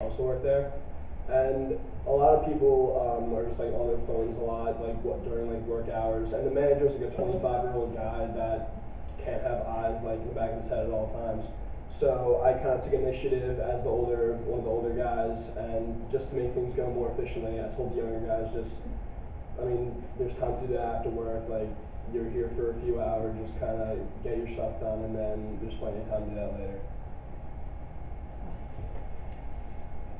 also work there, and a lot of people are just like on their phones a lot, like what during like work hours, and the manager's like a 25-year-old guy that can't have eyes like in the back of his head at all times. So I kind of took initiative as one of the older guys, and just to make things go more efficiently, I told the younger guys there's time to do that after work. Like you're here for a few hours, just kind of get your stuff done, and then there's plenty of time to do that later.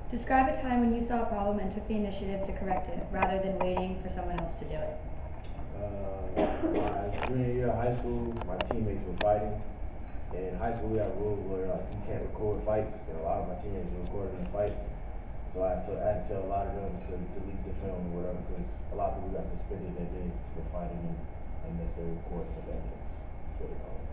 Describe a time when you saw a problem and took the initiative to correct it, rather than waiting for someone else to do it. My junior year of high school, my teammates were fighting. And in high school, we have rules where like you can't record fights, and a lot of my teammates were recording the fight. So I had to tell a lot of them to delete the film or whatever, because a lot of people got suspended that day for fighting and unnecessary recording of evidence. That's what they call it.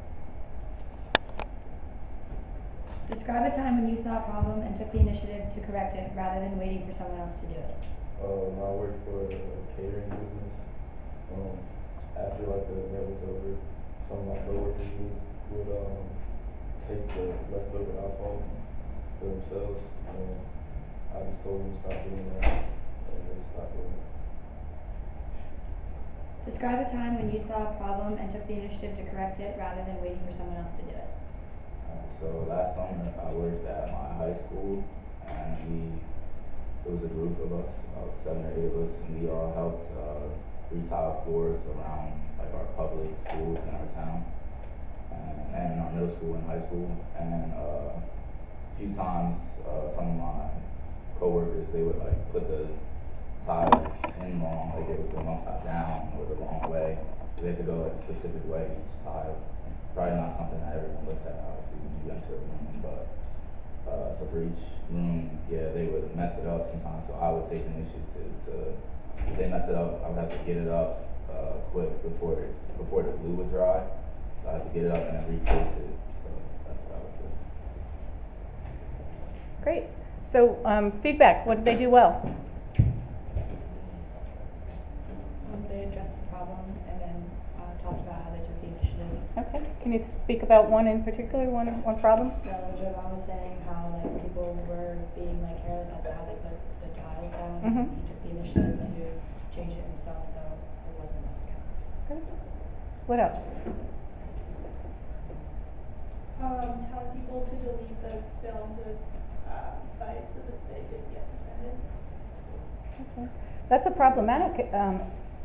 Describe a time when you saw a problem and took the initiative to correct it, rather than waiting for someone else to do it. I worked for a catering business. After like the event was over, some of my coworkers would take the leftover alcohol for themselves, and I just told them to stop doing that, and they stopped doing it. Describe a time when you saw a problem and took the initiative to correct it, rather than waiting for someone else to do it. So last summer I worked at my high school, and it was a group of us, about 7 or 8 of us, and we all helped retile floors around like our public schools in our town, and in our middle school and high school. And a few times, some of my coworkers, they would like put the tiles in wrong, like it was the wrong side down or the wrong way. They had to go like a specific way each tile. It's probably not something that everyone looks at, obviously, when you enter a room, but so for each room, yeah, they would mess it up sometimes. So I would take the initiative to if they mess it up, I would have to get it up quick before the glue would dry. So I had to get it up and then replace it. So that's what I would do. Great. So feedback, what did they do well? They addressed the problem and then talked about how they took the initiative. Okay. Can you speak about one in particular, one problem? So Jovan was saying how like people were being like careless as to how they put the tiles down. Mm-hmm. He took the initiative to change it himself, so it wasn't messed up. Good. What else? Tell people to delete the films of fights so that they didn't get suspended. Okay. That's a problematic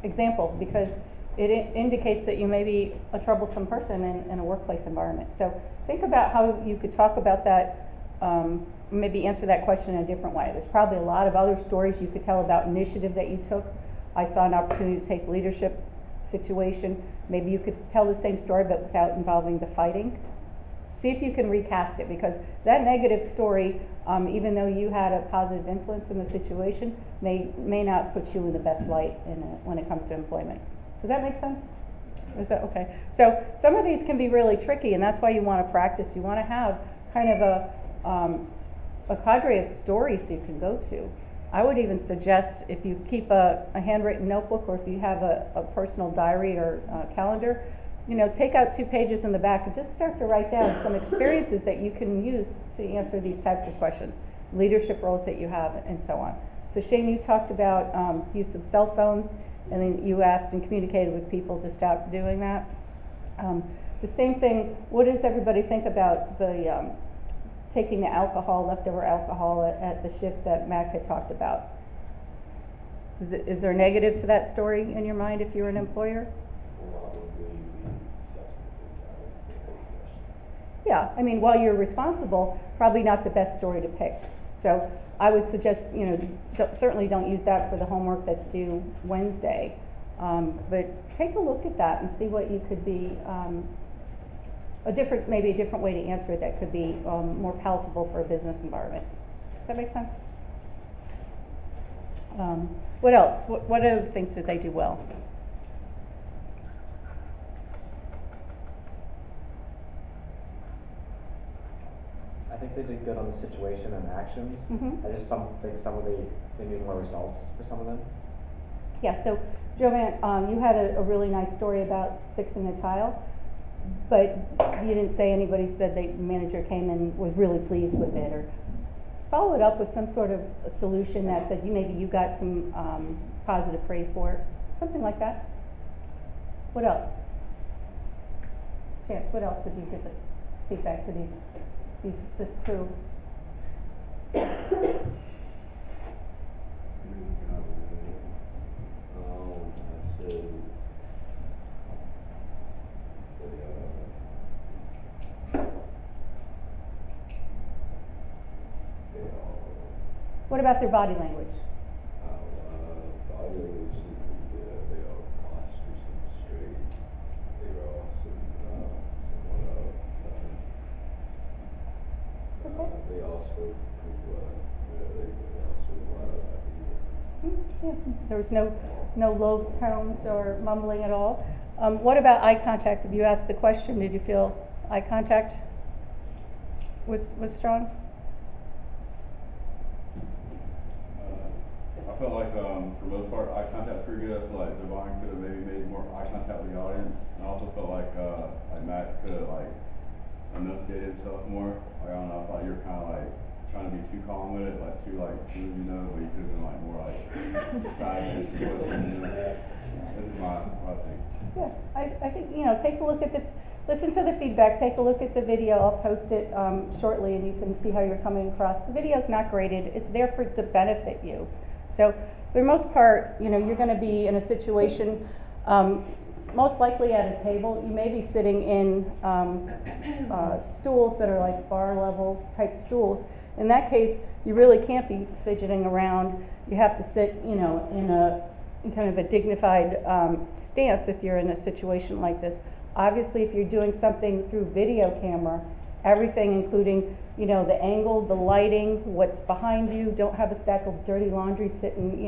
example, because it indicates that you may be a troublesome person in a workplace environment. So think about how you could talk about that, maybe answer that question in a different way. There's probably a lot of other stories you could tell about initiative that you took. I saw an opportunity to take leadership situation. Maybe you could tell the same story but without involving the fighting. See if you can recast it, because that negative story, even though you had a positive influence in the situation, may not put you in the best light when it comes to employment. Does that make sense? Is that okay? So some of these can be really tricky, and that's why you want to practice. You want to have kind of a cadre of stories you can go to. I would even suggest, if you keep a handwritten notebook, or if you have a personal diary or calendar, take out 2 pages in the back and just start to write down some experiences that you can use to answer these types of questions, leadership roles that you have, and so on. So Shane, you talked about use of cell phones, and then you asked and communicated with people to stop doing that. The same thing, what does everybody think about the taking the leftover alcohol at the shift that Mac had talked about? Is there a negative to that story in your mind if you're an employer? Yeah, I mean, while you're responsible, probably not the best story to pick. So I would suggest, certainly don't use that for the homework that's due Wednesday. But take a look at that and see what you could be, maybe a different way to answer it that could be more palatable for a business environment. Does that make sense? What else? What other things did they do well? I think they did good on the situation and actions. Mm-hmm. I just think they need more results for some of them. Yeah, so Joanne, you had a really nice story about fixing a tile, but you didn't say anybody said the manager came and was really pleased with it, or follow it up with some sort of a solution that said maybe you got some, positive praise for it, something like that. What else? Chance, what else would you give the feedback to this crew? I'd say they all, What about their body language? body language is pretty good. They all posture seem straight. They were all sitting somewhat up. They all spoke pretty well. Yeah, they all spoke loud. I could hear. Yeah, there was no low tones or mumbling at all. What about eye contact? If you asked the question, did you feel eye contact was strong? I felt like, for the most part, eye contact was pretty good. I feel like Devon could have maybe made more eye contact with the audience. And I also felt like Matt could have, like, enunciated himself more. Like, I don't know, I thought you were kind of, like, trying to be too calm with it, like, too, like, smooth, you know, but you could have been, like, more, like, excited. This is my thing. Yeah, I think, take a look at listen to the feedback, take a look at the video. I'll post it shortly and you can see how you're coming across. The video's not graded, it's there to benefit you. So, for the most part, you're gonna be in a situation, most likely at a table. You may be sitting in stools that are like bar level type stools. In that case, you really can't be fidgeting around. You have to sit, in kind of a dignified stance if you're in a situation like this. Obviously, if you're doing something through video camera, everything including, the angle, the lighting, what's behind you, don't have a stack of dirty laundry sitting,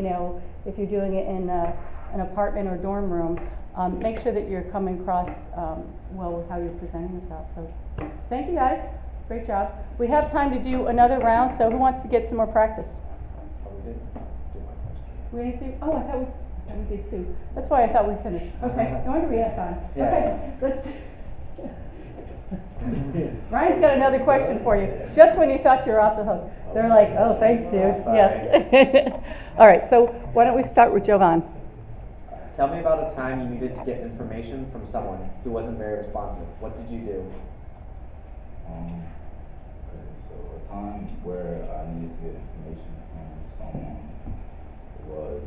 if you're doing it in an apartment or dorm room. Make sure that you're coming across well with how you're presenting yourself. So, thank you guys, great job. We have time to do another round, so who wants to get some more practice? We didn't do, oh, I thought we did too. That's why I thought we finished. Okay, no wonder we have time. Yeah. Okay, let's. Ryan's got another question for you, just when you thought you were off the hook. They're like, oh, thanks, dude, yeah. All right, so why don't we start with Jovan? Tell me about a time you needed to get information from someone who wasn't very responsive. What did you do? Okay, so a time where I needed to get information from someone was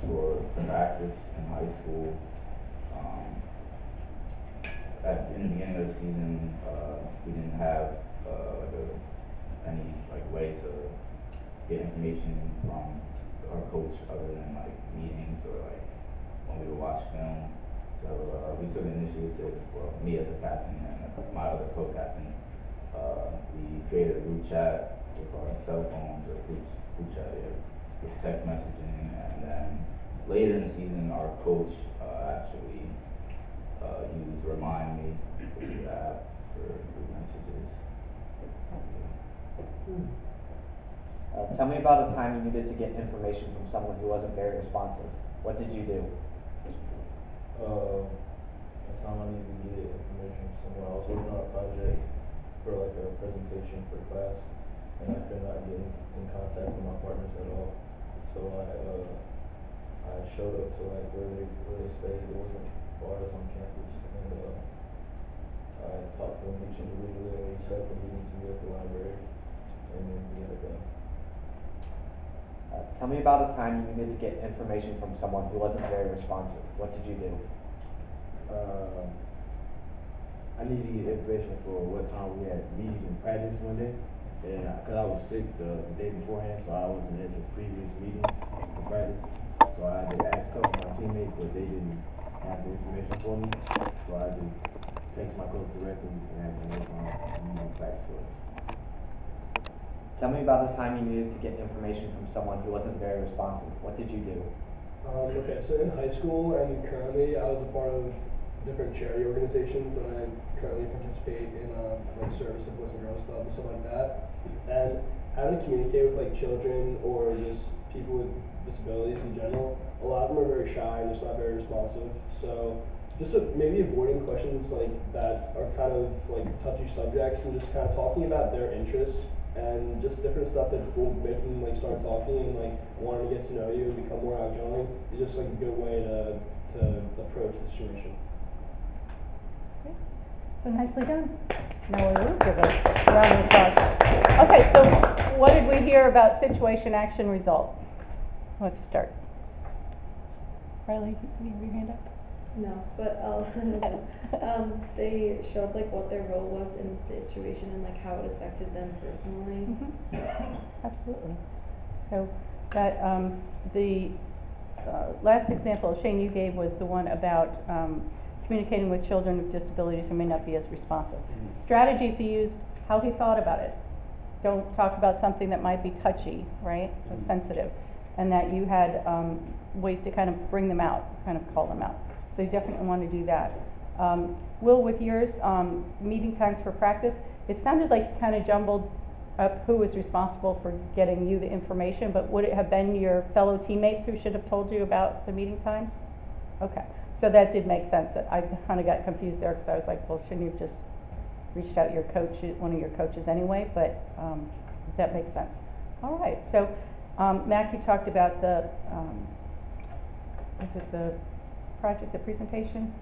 for practice in high school. In the beginning of the season, we didn't have any way to get information from our coach other than meetings or when we would watch film. So we took an initiative, well, me as a captain and my other co-captain. We created a group chat with our cell phones or group chat, with text messaging, and then later in the season, our coach actually used Remind Me, which is the app for group messages. Tell me about a time you needed to get information from someone who wasn't very responsive. What did you do? A time I needed to get information from someone. I was working on a project for a presentation for class, and I could not get in contact with my partners at all. So I showed up to where they stayed. There wasn't bars on campus, and I talked to them each individually, and we set up a meeting to meet at the library, and then we had to go. Tell me about a time you needed to get information from someone who wasn't very responsive. What did you do? I needed to get information for what time we had meetings in practice one day, and because I was sick the day beforehand, so I wasn't at the previous meetings in practice. So I had to ask a couple of my teammates, but they didn't have the information for me. So I had to text my coach directly and ask them what time practice was. Tell me about a time you needed to get information from someone who wasn't very responsive. What did you do? Okay, so in high school and currently, I was a part of different charity organizations, and I currently participate in service of Boys and Girls Club and stuff like that. And having to communicate with children or just people with disabilities in general, a lot of them are very shy and just not very responsive. So just maybe avoiding questions that are kind of touchy subjects and just kind of talking about their interests and just different stuff that will make them like start talking and like wanting to get to know you and become more outgoing. It's just like a good way to approach the situation. So nicely done. Now we'll give a round of applause. Okay, so what did we hear about situation, action, result? Let's start. Riley, do you have your hand up? No, but they showed like what their role was in the situation and like how it affected them personally. Absolutely. So that the last example Shane you gave was the one about communicating with children with disabilities who may not be as responsive. Strategies he used, how he thought about it. Don't talk about something that might be touchy, right, or sensitive, and that you had ways to kind of bring them out, kind of call them out. So you definitely want to do that. Will, with yours, meeting times for practice, it sounded like you kind of jumbled up who was responsible for getting you the information, but would it have been your fellow teammates who should have told you about the meeting times? Okay, so that did make sense. I kind of got confused there because I was like, well, shouldn't you have just reached out your coach, one of your coaches anyway? But that makes sense. All right, so Mac, you talked about the, is it the project, the presentation?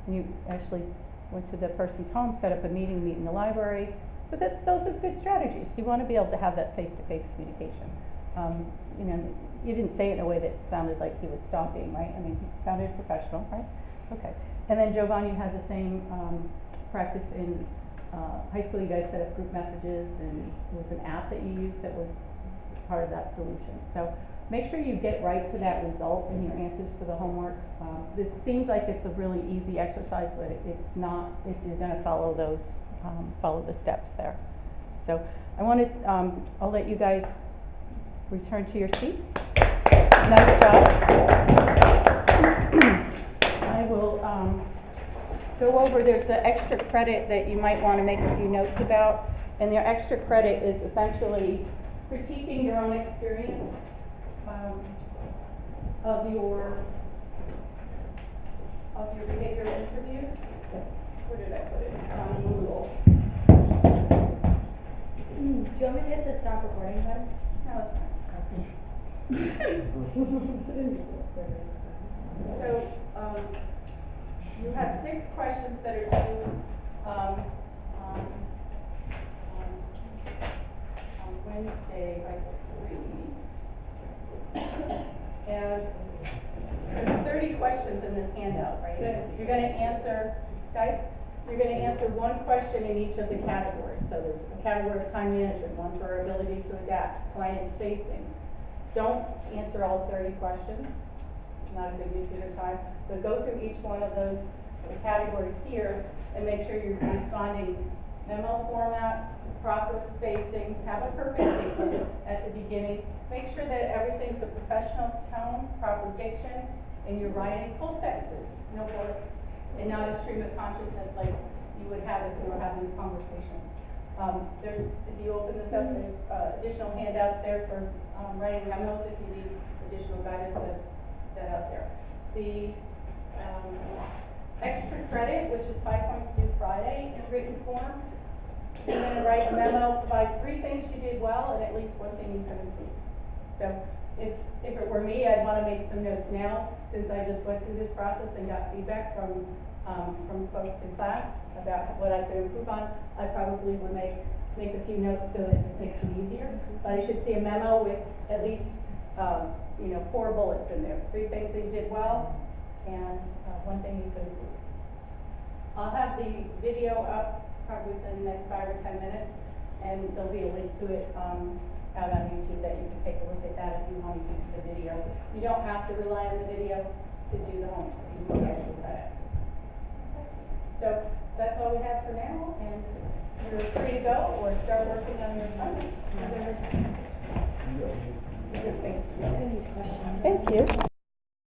You actually went to the person's home, set up a meeting, meet in the library. But those are good strategies. You want to be able to have that face-to-face communication. You know, you didn't say it in a way that sounded like he was stalking, right? I mean, he sounded professional, right? Okay. And then Jovan, you had the same practice in high school. You guys set up group messages, and it was an app that you used that was part of that solution. So make sure you get right to that result in your answers for the homework. This seems like it's a really easy exercise, but it's not if you're going to follow those, follow the steps there. So I wanted, I'll let you guys return to your seats. Nice job. I will go over, there's an extra credit that you might want to make a few notes about, and your extra credit is essentially critiquing your own experience of your behavioral interviews. Where did I put it? It's on Google. Do you want me to hit the stop recording button? No, it's fine. So, you have 6 questions that are due on Wednesday by 3. And there's 30 questions in this handout, right? You're going to answer, guys, you're going to answer 1 question in each of the categories. So there's a category of time management, one for our ability to adapt, client facing. Don't answer all 30 questions. Not a good use of your time. But go through each one of those categories here and make sure you're responding memo format, proper spacing, have a purpose statement at the beginning. Make sure that everything's a professional tone, proper diction, and you're writing full sentences, no bullets, and not a stream of consciousness like you would have if you were having a conversation. There's, if you open this up, there's additional handouts there for writing memos if you need additional guidance that out there. The extra credit, which is 5 points due Friday in written form, you're going to write a memo by 3 things you did well and at least 1 thing you could improve. So if it were me, I'd want to make some notes now, since I just went through this process and got feedback from folks in class about what I could improve on. I probably would make a few notes so that it makes it easier. But you should see a memo with at least 4 bullets in there. 3 things that you did well and 1 thing you could improve. I'll have the video up probably within the next 5 or 10 minutes, and there'll be a link to it out on YouTube that you can take a look at that if you want to use the video. You don't have to rely on the video to do the homework. You can get actual credits. So that's all we have for now, and you're free to go or start working on your assignment. Thanks. Thank you.